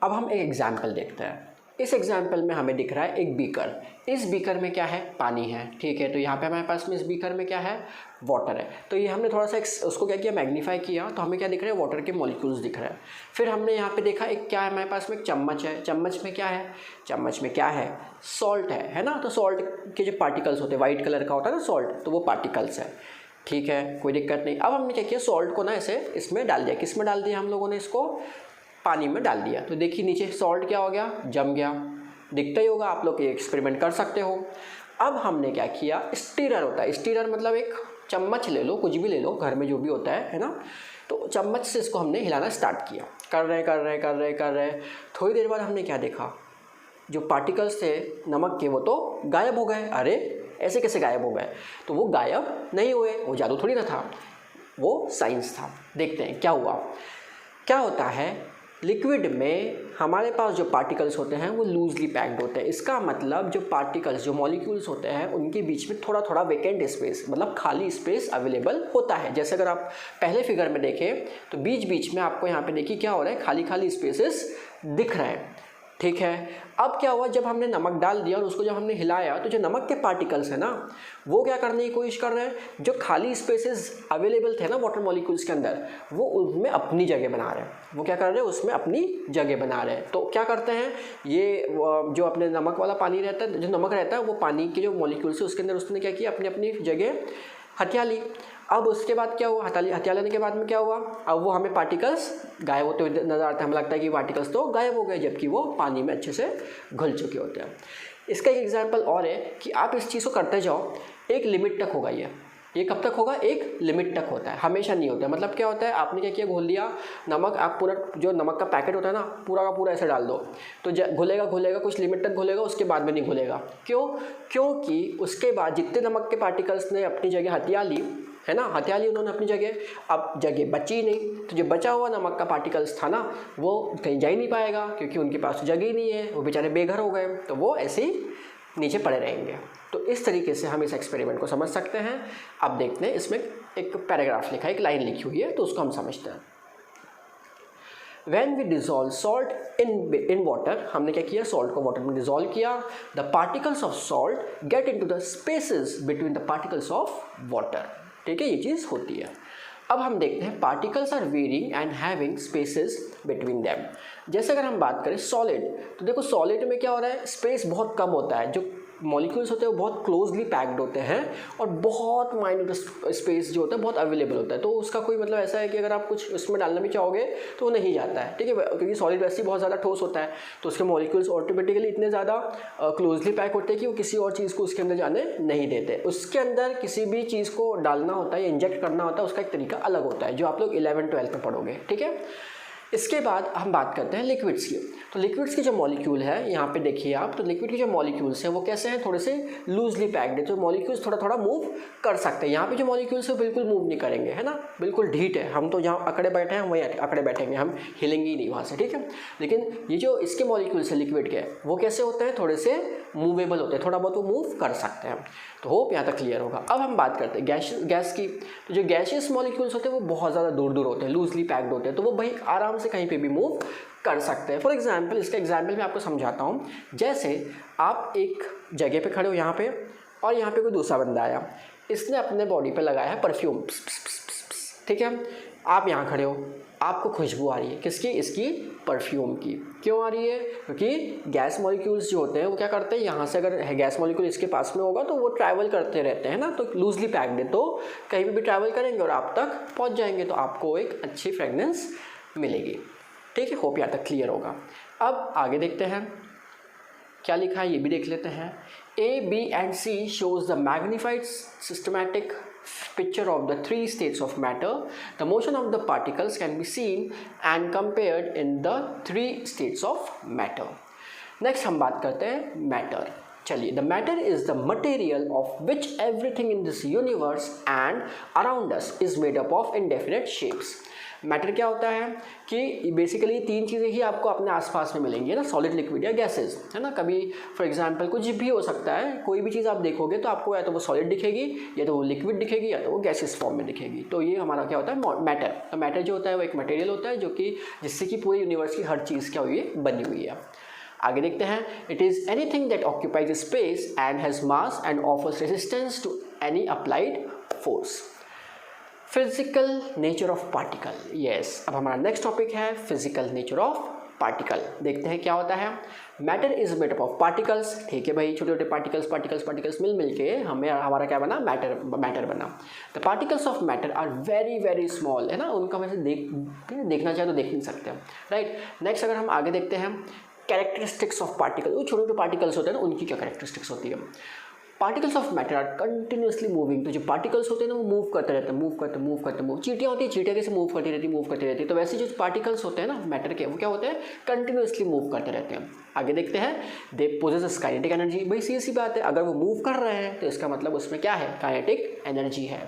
अब हम एक एग्जाम्पल देखते हैं। इस एग्जाम्पल में हमें दिख रहा है एक बीकर। इस बीकर में क्या है? पानी है, ठीक है। तो यहाँ पे हमारे पास में इस बीकर में क्या है? वाटर है। तो ये हमने थोड़ा सा उसको क्या किया, मैग्नीफाई किया, तो हमें क्या दिख रहे हैं? वाटर के मॉलिक्यूल्स दिख रहे हैं। फिर हमने यहाँ पे देखा एक क्या है हमारे पास में, एक चम्मच है। चम्मच में क्या है? चम्मच में क्या है? सॉल्ट है ना। तो सॉल्ट के जो पार्टिकल्स होते हैं, वाइट कलर का होता है ना सॉल्ट, तो वो पार्टिकल्स है, ठीक है, कोई दिक्कत नहीं। अब हमने क्या किया, सॉल्ट को ना ऐसे इसमें डाल दिया। किस में डाल दिया हम लोगों ने? इसको पानी में डाल दिया। तो देखिए नीचे सॉल्ट क्या हो गया? जम गया। दिखता ही होगा, आप लोग ये एक्सपेरिमेंट कर सकते हो। अब हमने क्या किया, स्टीरर होता है, स्टीरर मतलब एक चम्मच ले लो, कुछ भी ले लो, घर में जो भी होता है ना, तो चम्मच से इसको हमने हिलाना स्टार्ट किया। कर रहे। थोड़ी देर बाद हमने क्या देखा, जो पार्टिकल्स थे नमक के वो तो गायब हो गए। अरे ऐसे कैसे गायब हो गए? तो वो गायब नहीं हुए, वो जादू थोड़ी ना था, वो साइंस था। देखते हैं क्या हुआ। क्या होता है, लिक्विड में हमारे पास जो पार्टिकल्स होते हैं वो लूजली पैक्ड होते हैं। इसका मतलब जो पार्टिकल्स, जो मॉलिक्यूल्स होते हैं, उनके बीच में थोड़ा थोड़ा वेकेंट स्पेस, मतलब खाली स्पेस अवेलेबल होता है। जैसे अगर आप पहले फिगर में देखें तो बीच बीच में आपको यहाँ पे देखिए क्या हो रहा है, खाली खाली स्पेसेस दिख रहे हैं, ठीक है। अब क्या हुआ, जब हमने नमक डाल दिया और उसको जब हमने हिलाया, तो जो नमक के पार्टिकल्स है ना, वो क्या करने की कोशिश कर रहे हैं, जो खाली स्पेसेस अवेलेबल थे ना वाटर मॉलिक्यूल्स के अंदर, वो उसमें अपनी जगह बना रहे हैं। वो क्या कर रहे हैं, उसमें अपनी जगह बना रहे हैं। तो क्या करते हैं, ये जो अपने नमक वाला पानी रहता है, जो नमक रहता है, वो पानी के जो मॉलिक्यूल्स है उसके अंदर उसने क्या किया, अपनी अपनी जगह हथिया ली। अब उसके बाद क्या हुआ, हथिया लेने के बाद में क्या हुआ, अब वो हमें पार्टिकल्स गायब होते हुए नजर आते हैं। हमें लगता है कि पार्टिकल्स तो गायब हो गए, जबकि वो पानी में अच्छे से घुल चुके होते हैं। इसका एक एग्जाम्पल और है कि आप इस चीज़ को करते जाओ, एक लिमिट तक होगा। ये कब तक होगा? एक लिमिट तक होता है, हमेशा नहीं होता है। मतलब क्या होता है, आपने क्या किया, घोल दिया नमक, आप पूरा जो नमक का पैकेट होता है ना, पूरा का पूरा ऐसे डाल दो, तो घुलेगा, कुछ लिमिट तक घुलेगा, उसके बाद में नहीं घुलेगा। क्यों? क्योंकि उसके बाद जितने नमक के पार्टिकल्स ने अपनी जगह हथिया ली है ना, हथिया ली उन्होंने अपनी जगह, अब जगह बची नहीं, तो जो बचा हुआ नमक का पार्टिकल्स था ना, वो कहीं जा ही नहीं पाएगा, क्योंकि उनके पास तो जगह ही नहीं है, वो बेचारे बेघर हो गए, तो वो ऐसे ही नीचे पड़े रहेंगे। तो इस तरीके से हम इस एक्सपेरिमेंट को समझ सकते हैं। अब देखते हैं, इसमें एक पैराग्राफ लिखा है, एक लाइन लिखी हुई है, तो उसको हम समझते हैं। When we dissolve salt in water, हमने क्या किया, सॉल्ट को वाटर में डिजोल्व किया, the particles of salt get into the spaces between the particles of water, ठीक है, ये चीज़ होती है। अब हम देखते हैं particles are varying and having spaces between them. जैसे अगर हम बात करें सॉलिड, तो देखो सॉलिड में क्या हो रहा है, स्पेस बहुत कम होता है, जो मॉलिक्यूल्स होते हैं वो बहुत क्लोजली पैक्ड होते हैं और बहुत माइन्यूट स्पेस जो होता है बहुत अवेलेबल होता है। तो उसका कोई मतलब ऐसा है कि अगर आप कुछ उसमें डालना भी चाहोगे तो वो नहीं जाता है, ठीक है, क्योंकि सॉलिड वैसे ही बहुत ज़्यादा ठोस होता है, तो उसके मॉलिक्यूल्स ऑटोमेटिकली इतने ज़्यादा क्लोजली पैक होते हैं कि वो किसी और चीज़ को उसके अंदर जाने नहीं देते। उसके अंदर किसी भी चीज़ को डालना होता है या इंजेक्ट करना होता है, उसका एक तरीका अलग होता है, जो आप लोग 11th-12th में पढ़ोगे, ठीक है। इसके बाद हम बात करते हैं लिक्विड्स की। तो लिक्विड्स की जो मॉलिक्यूल है, यहाँ पे देखिए आप, तो लिक्विड की जो मॉलिक्यूल्स हैं वो कैसे हैं, थोड़े से लूजली पैक्ड है, तो मॉलिक्यूल्स थोड़ा थोड़ा मूव कर सकते हैं। यहाँ पे जो मॉलिक्यूल्स है बिल्कुल मूव नहीं करेंगे, है ना, बिल्कुल ढीठ है, हम तो जहाँ अकड़े बैठे हैं वहीं अकड़े बैठेंगे, हम हिलेंगे ही नहीं वहाँ से, ठीक है। लेकिन ये जो इसके मॉलिक्यूल्स है लिक्विड के, वो कैसे होते हैं, थोड़े से मूवेबल होते हैं, थोड़ा बहुत वो मूव कर सकते हैं। तो होप यहाँ तक क्लियर होगा। अब हम बात करते हैं गैस की। तो जो गैसियस मॉलिक्यूल्स होते हैं वो बहुत ज़्यादा दूर दूर होते हैं, लूजली पैक्ड होते हैं, तो वो भाई आराम से कहीं पे भी मूव कर सकते हैं। फॉर एग्जांपल, इसका एग्जांपल मैं आपको समझाता हूँ। जैसे आप एक जगह पे खड़े हो यहाँ पे, और यहाँ पे कोई दूसरा बंदा आया, इसने अपने बॉडी पे लगाया है परफ्यूम, ठीक है। आप यहाँ खड़े हो, आपको खुशबू आ रही है, किसकी, इसकी परफ्यूम की। क्यों आ रही है, क्योंकि गैस मॉलिक्यूल्स जो होते हैं वो क्या करते हैं, यहाँ से अगर गैस मॉलिक्यूल इसके पास में होगा तो वो ट्रैवल करते रहते हैं ना, तो लूजली पैक्ड है, तो कहीं भी ट्रैवल करेंगे और आप तक पहुँच जाएंगे, तो आपको एक अच्छी फ्रेगनेंस मिलेगी, ठीक है। होप यहाँ तक क्लियर होगा। अब आगे देखते हैं क्या लिखा है, ये भी देख लेते हैं। A, B and C shows the magnified systematic picture of the three states of matter. The motion of the particles can be seen and compared in the three states of matter. Next हम बात करते हैं matter। चलिए, the matter is the material of which everything in this universe and around us is made up of indefinite shapes. Matter क्या होता है कि basically तीन चीज़ें ही आपको अपने आसपास में मिलेंगी, है ना, सॉलिड, लिक्विड या गैसेज, है ना। कभी फॉर एग्जांपल कुछ भी हो सकता है, कोई भी चीज़ आप देखोगे तो आपको या तो वो सॉलिड दिखेगी, या तो वो लिक्विड दिखेगी, या तो वो गैसेस फॉर्म में दिखेगी। तो ये हमारा क्या होता है, मैटर। तो मैटर जो होता है वो एक मटेरियल होता है जो कि जिससे कि पूरे यूनिवर्स की हर चीज़ क्या हुई है, बनी हुई है। आगे देखते हैं, it is anything that occupies space and has mass and offers resistance to any applied force. Physical nature of particle, yes. अब हमारा नेक्स्ट टॉपिक है फिजिकल नेचर ऑफ पार्टिकल। देखते हैं क्या होता है। Matter is made up of particles, ठीक है भाई, छोटे छोटे पार्टिकल्स मिल के हमें हमारा क्या बना, मैटर बना। The particles of matter are very very small, है ना, उनका वैसे देखना चाहे तो देख नहीं सकते, राइट। नेक्स्ट अगर हम आगे देखते हैं, कैरेक्टरिस्टिक्स ऑफ पार्टिकल, वो छोटे छोटे पार्टिकल्स होते हैं ना, उनकी क्या कैरेक्टरिस्टिक्स होती है। Particles of matter are continuously moving, तो जो पार्टिकल्स होते हैं ना वो मूव करते रहते हैं, चीटियाँ होती है, चीटियाँ कैसे मूव करती रहती है, तो वैसे जो पार्टिकल्स होते हैं ना मैटर के, वो क्या होते हैं, कंटिन्यूसली मूव करते रहते हैं। आगे देखते हैं, दे पोजेस काइनेटिक एनर्जी, भाई सी बात है, अगर वो मूव कर रहे हैं तो इसका मतलब उसमें क्या है, काइनेटिक एनर्जी है।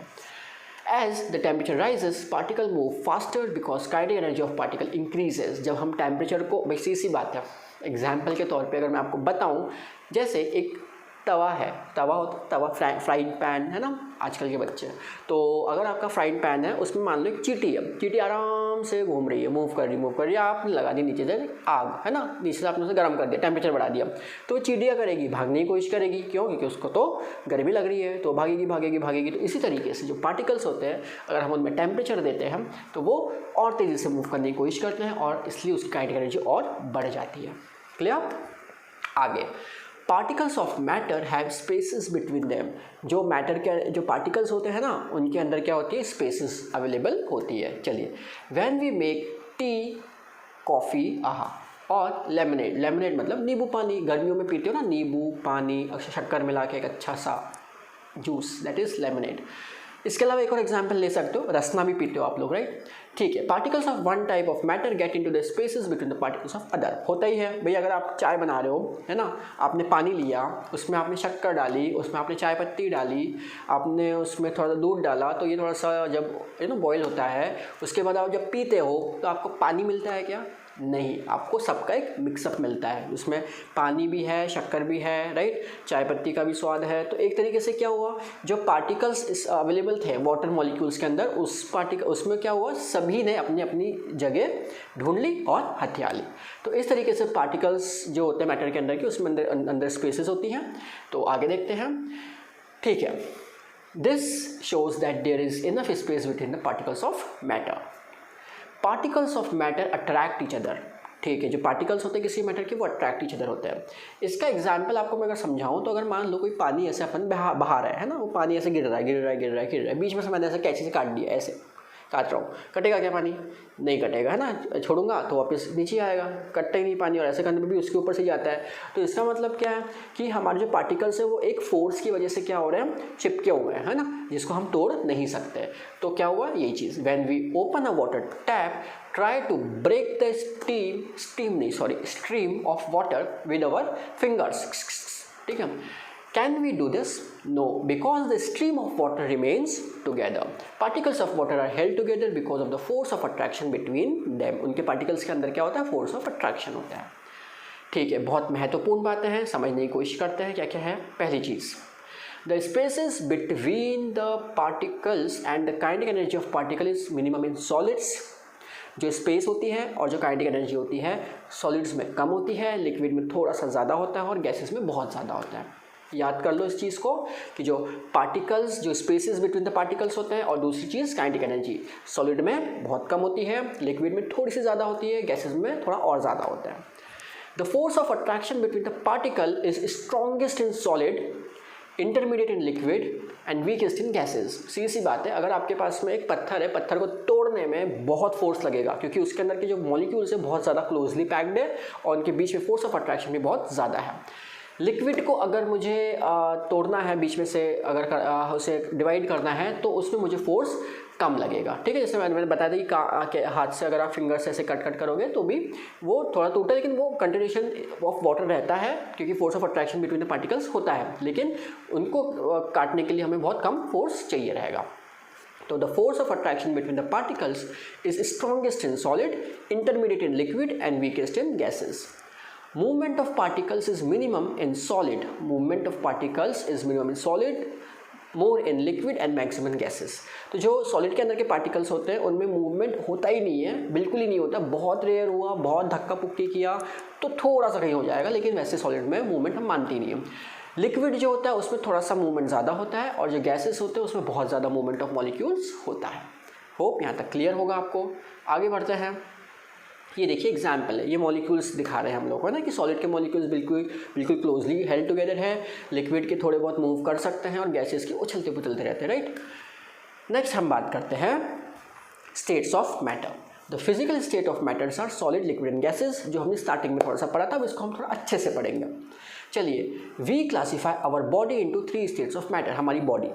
As the temperature rises, particle move faster because kinetic energy of particle increases। जब हम टेम्परेचर को, भाई सी बात है, एग्जाम्पल के तौर पे अगर मैं आपको बताऊं, जैसे एक तवा है, तवा फ्राइंग पैन है ना, आजकल के बच्चे, तो अगर आपका फ्राइंग पैन है उसमें मान लो एक चींटी है, चींटी आराम से घूम रही है, मूव कर रही है, आपने लगा दी नीचे से आग, है ना, नीचे से आपने उसे गर्म कर दिया, टेम्परेचर बढ़ा दिया, तो चींटी क्या करेगी, भागने की कोशिश करेगी, क्यों, क्योंकि उसको तो गर्मी लग रही है, तो भागेगी। तो इसी तरीके से जो पार्टिकल्स होते हैं, अगर हम उनमें टेम्परेचर देते हैं तो वो और तेज़ी से मूव करने की कोशिश करते हैं, और इसलिए उसकी काइनेटिक एनर्जी और बढ़ जाती है। क्लियर। आगे, particles of matter have spaces between them, जो मैटर के जो पार्टिकल्स होते हैं ना, उनके अंदर क्या होती है, स्पेसेस अवेलेबल होती है। चलिए, when we make tea, coffee, और लेमनेड मतलब नींबू पानी, गर्मियों में पीते हो ना नींबू पानी, शक्कर मिला के एक अच्छा सा जूस, दैट इज़ लेमनेड। इसके अलावा एक और एग्जांपल ले सकते हो, रसना भी पीते हो आप लोग, राइट, ठीक है। Particles of one type of matter get into the spaces between the particles of other, होता ही है भाई, अगर आप चाय बना रहे हो, है ना, आपने पानी लिया, उसमें आपने शक्कर डाली, उसमें आपने चाय पत्ती डाली, आपने उसमें थोड़ा सा दूध डाला, तो ये थोड़ा सा जब बॉयल होता है, उसके बाद आप जब पीते हो तो आपको पानी मिलता है क्या, नहीं, आपको सबका एक मिक्सअप मिलता है, उसमें पानी भी है, शक्कर भी है, राइट, चाय पत्ती का भी स्वाद है। तो एक तरीके से क्या हुआ, जो पार्टिकल्स अवेलेबल थे वाटर मॉलिक्यूल्स के अंदर, उसमें क्या हुआ, सभी ने अपनी अपनी जगह ढूंढ ली और हथिया ली। तो इस तरीके से पार्टिकल्स जो होते हैं मैटर के अंदर की, उसमें अंदर स्पेसेस होती हैं। तो आगे देखते हैं, ठीक है, this shows that there is enough space between the particles of matter. Particles of matter attract each other, ठीक है, जो पार्टिकल्स होते हैं किसी मैटर के, वो अट्रैक्ट ईच अदर होते हैं। इसका एग्जांपल आपको मैं अगर समझाऊं, तो अगर मान लो कोई पानी ऐसे अपन बहा रहा है ना, वो पानी ऐसे गिर रहा है, बीच में से मैंने ऐसे कैंची से काट दिया, ऐसे काट रहा हूँ, कटेगा क्या पानी, नहीं कटेगा, है ना, छोड़ूंगा तो वापस नीचे आएगा, कटता ही नहीं पानी, और ऐसे करने पर भी उसके ऊपर से जाता है। तो इसका मतलब क्या है कि हमारे जो पार्टिकल्स है वो एक फोर्स की वजह से क्या हो रहे हैं, चिपके हुए हैं, है ना, जिसको हम तोड़ नहीं सकते। तो क्या हुआ, यही चीज़, when we open a water tap, try to break the stream of water with our fingers, ठीक है। Can we do this? No, because the stream of water remains together. Particles of water are held together because of the force of attraction between them. उनके particles के अंदर क्या होता है, force of attraction होता है, ठीक है। बहुत महत्वपूर्ण बातें हैं, समझने की कोशिश करते हैं क्या क्या है। पहली चीज़, the spaces between the particles and the kinetic energy of particle is minimum in solids। जो स्पेस होती है और जो काइनेटिक एनर्जी होती है, सॉलिड्स में कम होती है, लिक्विड में थोड़ा सा ज़्यादा होता है, और गैसेस में बहुत ज़्यादा होता है। याद कर लो इस चीज़ को कि जो पार्टिकल्स, जो स्पेसेस बिटवीन द पार्टिकल्स होते हैं, और दूसरी चीज़ काइनेटिक एनर्जी, सॉलिड में बहुत कम होती है, लिक्विड में थोड़ी सी ज़्यादा होती है, गैसेस में थोड़ा और ज़्यादा होता है। The force of attraction between the particle is strongest in solid, intermediate in liquid and weakest in gases. सी बात है, अगर आपके पास में एक पत्थर है, पत्थर को तोड़ने में बहुत फोर्स लगेगा, क्योंकि उसके अंदर के जो मॉलिक्यूल्स है बहुत ज़्यादा क्लोजली पैक्ड है, और उनके बीच में फोर्स ऑफ अट्रैक्शन भी बहुत ज़्यादा है। लिक्विड को अगर मुझे तोड़ना है बीच में से, अगर उसे डिवाइड करना है, तो उसमें मुझे फोर्स कम लगेगा, ठीक है। जैसे मैंने बताया था कि हाथ से अगर आप फिंगर से ऐसे कट करोगे तो भी वो थोड़ा टूटा, लेकिन वो कंटिन्यूशन ऑफ वाटर रहता है, क्योंकि force of attraction between the particles होता है, लेकिन उनको काटने के लिए हमें बहुत कम फोर्स चाहिए रहेगा। तो the force of attraction between the particles is strongest in solid, intermediate in liquid and weakest in gases. Movement of particles is minimum in solid. Movement of particles is minimum in solid, more in liquid and maximum in gases. तो जो solid के अंदर के particles होते हैं उनमें movement होता ही नहीं है, बिल्कुल ही नहीं होता. बहुत रेयर हुआ, बहुत धक्का पुक्की किया तो थोड़ा सा कहीं हो जाएगा, लेकिन वैसे सॉलिड में मूवमेंट हम मानते ही नहीं है. लिक्विड जो होता है उसमें थोड़ा सा मूवमेंट ज़्यादा होता है, और जो गैसेस होते हैं उसमें बहुत ज़्यादा मूवमेंट ऑफ मॉलिक्यूल्स होता है. होप यहाँ तक क्लियर होगा आपको. आगे बढ़ते हैं. ये देखिए एग्जाम्पल है, ये मॉलिक्यूल्स दिखा रहे हैं हम लोग को, है ना, कि सॉलिड के मॉलिक्यूल्स बिल्कुल क्लोजली हेल्ड टुगेदर है, लिक्विड के थोड़े बहुत मूव कर सकते हैं और गैसेस के उछलते पुछलते रहते हैं, राइट. नेक्स्ट हम बात करते हैं states of matter. The physical state of matters are solid, liquid and gases, जो हमने स्टार्टिंग में थोड़ा सा पढ़ा था, अब इसको हम थोड़ा अच्छे से पढ़ेंगे. चलिए, we classify our body into 3 states of matter. हमारी बॉडी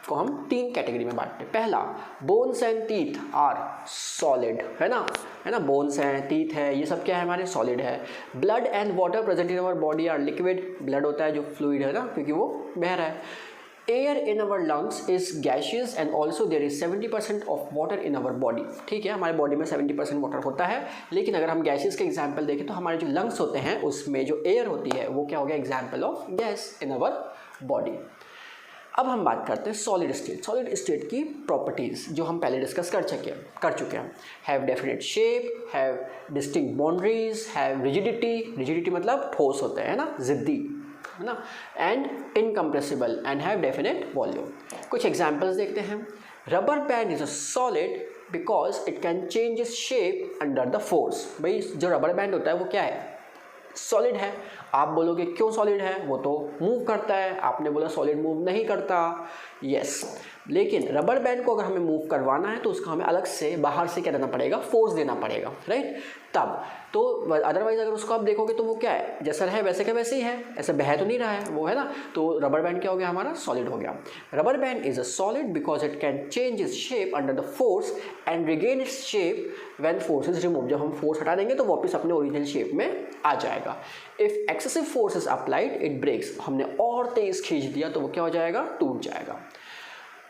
को हम 3 कैटेगरी में बांटते हैं. पहला, bones and teeth are solid, है ना, बोन्स हैं, टीथ है, ये सब क्या है, हमारे सॉलिड है. Blood and water present in our body are liquid. Blood होता है जो फ्लूइड है ना, क्योंकि वो बह रहा है. Air in our lungs is gaseous and also there is 70% of water in our body. ठीक है, हमारे बॉडी में 70% वाटर होता है, लेकिन अगर हम गैसेस के एग्जाम्पल देखें तो हमारे जो लंग्स होते हैं उसमें जो एयर होती है वो क्या हो गया, example of gas in our body. अब हम बात करते हैं सॉलिड स्टेट. सॉलिड स्टेट की प्रॉपर्टीज़ जो हम पहले डिस्कस कर चुके हैं. Have definite shape, have distinct boundaries, have rigidity मतलब ठोस होते हैं ना, जिद्दी, है ना, and incompressible and have definite volume. कुछ एग्जांपल्स देखते हैं. Rubber band is a solid because it can change its shape under the force. भाई जो रबर बैंड होता है वो क्या है, सॉलिड है. आप बोलोगे क्यों सॉलिड है, वो तो मूव करता है. आपने बोला सॉलिड मूव नहीं करता. यस, लेकिन रबर बैंड को अगर हमें मूव करवाना है तो उसका हमें अलग से बाहर से क्या देना पड़ेगा, फोर्स देना पड़ेगा, राइट. तब तो अदरवाइज अगर उसको आप देखोगे तो वो क्या है, जैसा है वैसे का वैसे ही है, ऐसे बह तो नहीं रहा है वो, है ना. तो रबर बैंड क्या हो गया, हमारा सॉलिड हो गया. Rubber band is a solid because it can change its shape under the force and regain its shape when force is remove. जब हम फोर्स हटा देंगे तो वापस अपने ओरिजिनल शेप में आ जाएगा. If excessive force is applied it breaks. हमने और तेज खींच दिया तो वो क्या हो जाएगा, टूट जाएगा.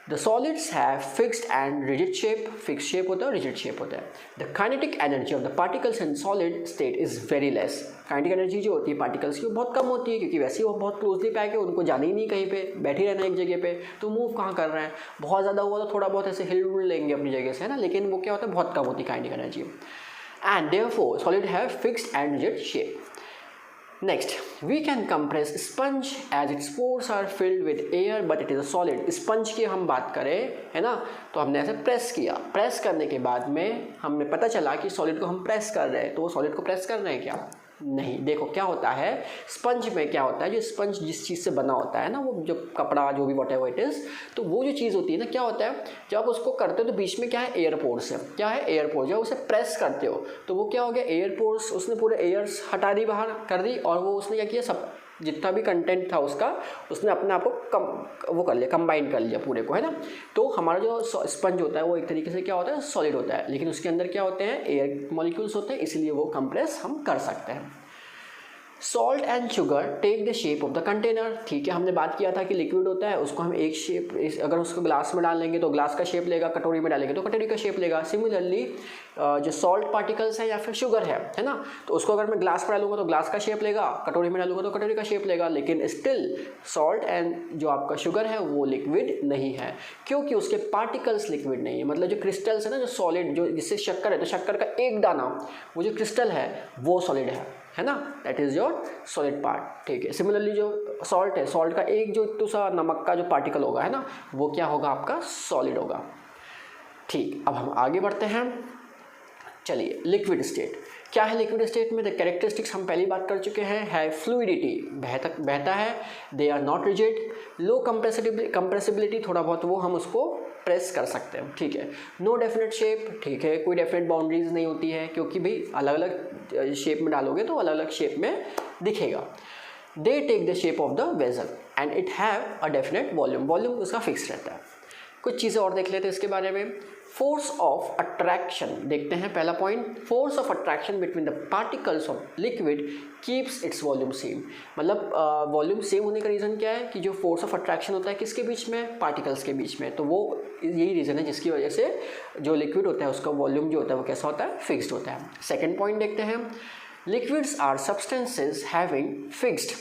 The solids have fixed and rigid shape. Fixed shape होता है और rigid shape होता है. The kinetic energy of the particles in solid state is very less. Kinetic energy जो होती है particles की वो बहुत कम होती है, क्योंकि वैसे ही वो बहुत क्लोजली पैक है, उनको जाना ही नहीं कहीं पे, बैठे रहना एक जगह पे, तो मूव कहाँ कर रहे हैं. बहुत ज़्यादा हुआ तो थोड़ा बहुत ऐसे हिल डुल लेंगे अपनी जगह से, है ना, लेकिन वो क्या होता है, बहुत कम होती है kinetic energy. And therefore solid have fixed and rigid shape. Next, we can compress sponge as its pores are filled with air but it is a solid. Sponge की हम बात करें, है ना, तो हमने ऐसे प्रेस किया. प्रेस करने के बाद में हमें पता चला कि सॉलिड को हम प्रेस कर रहे हैं, तो वो सॉलिड को प्रेस कर रहे हैं क्या, नहीं. देखो क्या होता है, स्पंज में क्या होता है, जो स्पंज जिस चीज़ से बना होता है ना, वो जो कपड़ा जो भी वॉट एवर इट इज़, तो वो जो चीज़ होती है ना, क्या होता है, जब आप उसको करते हो तो बीच में क्या है, एयर पोर्स है. क्या है, एयर पोर्स. जब उसे प्रेस करते हो तो वो क्या हो गया, एयर पोर्स, उसने पूरे एयर्स हटा दी, बाहर कर दी, और वो उसने क्या किया, सब जितना भी कंटेंट था उसका, उसने अपने आप को वो कर लिया, कंबाइन कर लिया पूरे को, है ना. तो हमारा जो स्पंज होता है वो एक तरीके से क्या होता है, सॉलिड होता है, लेकिन उसके अंदर क्या होते हैं, एयर मॉलिक्यूल्स होते हैं, इसलिए वो कंप्रेस हम कर सकते हैं. Salt and sugar take the shape of the container. ठीक है, हमने बात किया था कि लिक्विड होता है, उसको हम एक शेप, अगर उसको ग्लास में डाल लेंगे तो ग्लास का शेप लेगा, कटोरी में डालेंगे तो कटोरी का शेप लेगा. सिमिलरली जो सॉल्ट पार्टिकल्स है या फिर शुगर है ना, तो उसको अगर मैं ग्लास में डालूंगा तो ग्लास का शेप लेगा, कटोरी में डालूंगा तो कटोरी का शेप लेगा, लेकिन स्टिल सॉल्ट एंड जो आपका शुगर है वो लिक्विड नहीं है, क्योंकि उसके पार्टिकल्स लिक्विड नहीं है. मतलब जो क्रिस्टल्स है ना, जो सॉलिड, जो जिससे शक्कर है, तो शक्कर का एक दाना, वो जो क्रिस्टल है वो सॉलिड है ना, that is your solid part. ठीक है. सिमिलरली जो सॉल्ट है, सॉल्ट का एक जो इतना सा नमक का जो पार्टिकल होगा, है ना, वो क्या होगा, आपका सॉलिड होगा. ठीक, अब हम आगे बढ़ते हैं. चलिए, लिक्विड स्टेट क्या है. लिक्विड स्टेट में द कैरेक्टरिस्टिक्स हम पहली बात कर चुके हैं. है फ्लूइडिटी, बहता है. They are not rigid. Low compressibility, थोड़ा बहुत वो हम उसको प्रेस कर सकते हैं. ठीक है. No definite shape. ठीक है, कोई डेफिनेट बाउंड्रीज नहीं होती है, क्योंकि भाई अलग अलग शेप में डालोगे तो अलग अलग शेप में दिखेगा. They take the shape of the vessel and it have a definite volume. Volume उसका फिक्स रहता है. कुछ चीज़ें और देख लेते हैं इसके बारे में. फोर्स ऑफ अट्रैक्शन देखते हैं। पहला point, force of attraction between the particles of liquid keeps its volume same. मतलब वॉल्यूम सेम होने का रीज़न क्या है कि जो फोर्स ऑफ अट्रैक्शन होता है किसके बीच में, पार्टिकल्स के बीच में, तो वो यही रीज़न है जिसकी वजह से जो लिक्विड होता है उसका वॉल्यूम जो होता है वो कैसा होता है, फिक्स्ड होता है। सेकेंड पॉइंट देखते हैं, liquids are substances having fixed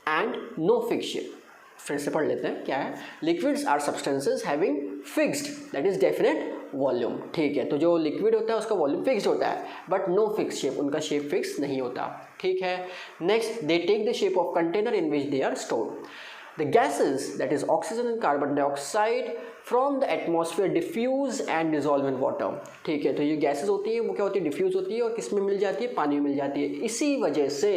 and no fixed shape. फिर से पढ़ लेते हैं क्या है, liquids are substances having fixed that is definite volume. ठीक है, तो जो लिक्विड होता है उसका वॉल्यूम फिक्स्ड होता है बट नो फिक्स शेप, उनका शेप फिक्स नहीं होता। ठीक है, next, they take the shape of container in which they are stored. The gases that is oxygen and carbon dioxide from the atmosphere diffuse and dissolve in water. ठीक है, तो ये gases होती है वो क्या होती है, डिफ्यूज होती है और किस में मिल जाती है, पानी में मिल जाती है। इसी वजह से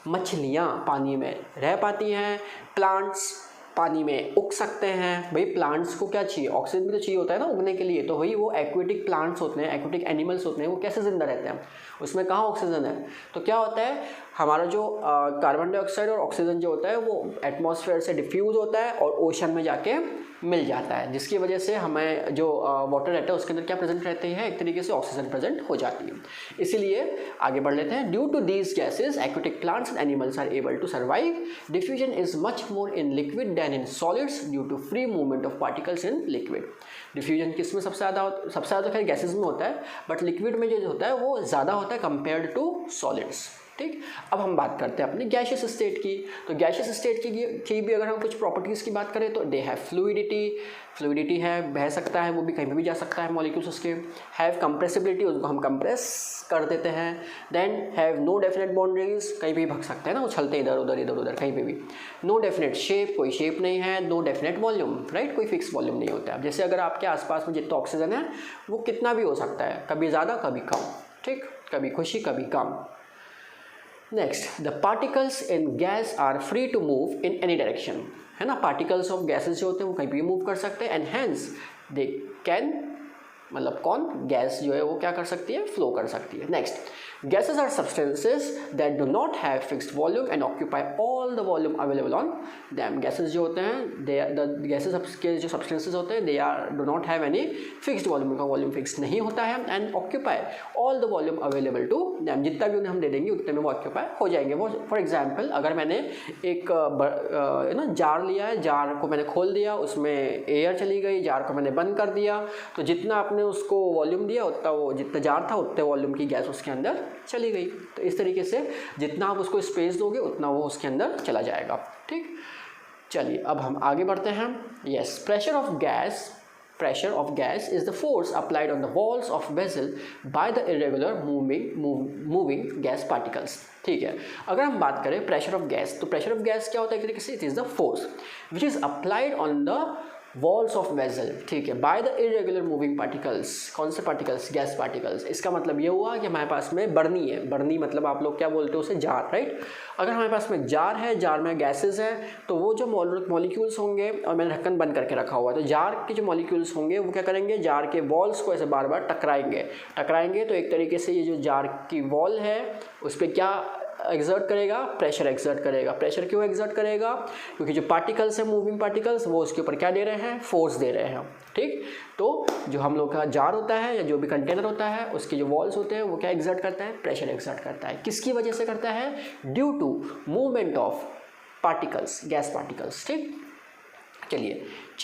मछलियाँ पानी में रह पाती हैं, प्लांट्स पानी में उग सकते हैं। भाई प्लांट्स को क्या चाहिए, ऑक्सीजन भी तो चाहिए होता है ना उगने के लिए, तो वही वो एक्वेटिक प्लांट्स होते हैं, एक्वेटिक एनिमल्स होते हैं, वो कैसे ज़िंदा रहते हैं, उसमें कहाँ ऑक्सीजन है। तो क्या होता है, हमारा जो कार्बन डाइऑक्साइड और ऑक्सीजन जो होता है वो एटमॉस्फेयर से डिफ्यूज़ होता है और ओशन में जाके मिल जाता है, जिसकी वजह से हमें जो वाटर रहता है उसके अंदर क्या प्रेजेंट रहते हैं, एक तरीके से ऑक्सीजन प्रेजेंट हो जाती है। इसीलिए आगे बढ़ लेते हैं। Due to these gases aquatic plants and animals are able to survive. Diffusion is much more in liquid than in solids due to free movement of particles in liquid. Diffusion किस में सबसे ज़्यादा तो खैर गैसेज में होता है, but liquid में जो होता है वो ज़्यादा होता है कंपेयर्ड टू सॉलिड्स। ठीक, अब हम बात करते हैं अपनी गैशियस स्टेट की। तो गैशियस स्टेट की भी अगर हम कुछ प्रॉपर्टीज़ की बात करें तो दे हैव फ्लूइडिटी है, बह सकता है, वो भी कहीं पे भी जा सकता है मॉलिक्यूल्स उसके। हैव कंप्रेसिबिलिटी, उसको हम कंप्रेस कर देते हैं। Then have no definite boundaries, कहीं भी भग सकते हैं ना, उछलते इधर उधर कहीं पे भी। नो डेफिनेट शेप, कोई शेप नहीं है। नो डेफिनेट वॉल्यूम, राइट, कोई फिक्स वॉल्यूम नहीं होता है। जैसे अगर आपके आसपास में जितना ऑक्सीजन है वो कितना भी हो सकता है, कभी ज़्यादा कभी कम। ठीक, कभी खुशी कभी कम। Next, the particles in gas are free to move in any direction, है ना। पार्टिकल्स ऑफ गैसेज जो होते हैं वो कहीं भी मूव कर सकते हैं। एंड हैंस दे कैन, मतलब कौन, गैस जो है वो क्या कर सकती है, फ्लो कर सकती है। Next, gases are substances that do not have fixed volume and occupy all the volume available on them. गैसेज जो होते हैं, द गैसेज के जो सब्सटेंसेज होते हैं, they are do not have any fixed volume, उनका वॉल्यूम फिक्स नहीं होता है। And occupy all the volume available to them, जितना भी उन्हें हम दे देंगे उतने में वो ऑक्यूपाई हो जाएंगे। वो फॉर एग्जाम्पल अगर मैंने एक ना जार लिया है, जार को मैंने खोल दिया, उसमें एयर चली गई, जार को मैंने बंद कर दिया, तो जितना आपने उसको वॉल्यूम दिया उतना वो, जितना जार था उतने वॉल्यूम की गैस उसके अंदर चली गई। तो इस तरीके से जितना आप उसको स्पेस दोगे उतना वो उसके अंदर चला जाएगा। ठीक, चलिए अब हम आगे बढ़ते हैं। Yes, pressure of gas is the force applied on the walls of vessel by the irregular moving gas particles. ठीक है, अगर हम बात करें प्रेशर ऑफ गैस, तो प्रेशर ऑफ गैस क्या होता है, एक तरीके से it is the force which is applied on the walls of vessel. ठीक है, by the irregular moving particles. कौन से पार्टिकल्स, गैस पार्टिकल्स। इसका मतलब ये हुआ कि हमारे पास में बर्नी है, बर्नी मतलब आप लोग क्या बोलते हो उसे, जार, राइट। अगर हमारे पास में जार है, जार में गैसेज है, तो वो जो मॉलिक्यूल्स होंगे, और मैंने ढक्कन बंद करके रखा हुआ है, तो जार के जो मॉलिक्यूल्स होंगे वो क्या करेंगे, जार के वॉल्स को ऐसे बार बार टकराएंगे। तो एक तरीके से ये जो जार की वॉल है उस पर क्या एक्सर्ट करेगा, प्रेशर एक्सर्ट करेगा। प्रेशर क्यों एक्सर्ट करेगा, क्योंकि जो पार्टिकल्स हैं, मूविंग पार्टिकल्स, वो उसके ऊपर क्या दे रहे हैं, फोर्स दे रहे हैं। ठीक, तो जो हम लोग का जार होता है या जो भी कंटेनर होता है उसके जो वॉल्स होते हैं वो क्या एक्सर्ट करता है, प्रेशर एक्सर्ट करता है। किसकी वजह से करता है, due to movement of particles, gas particles. ठीक, चलिए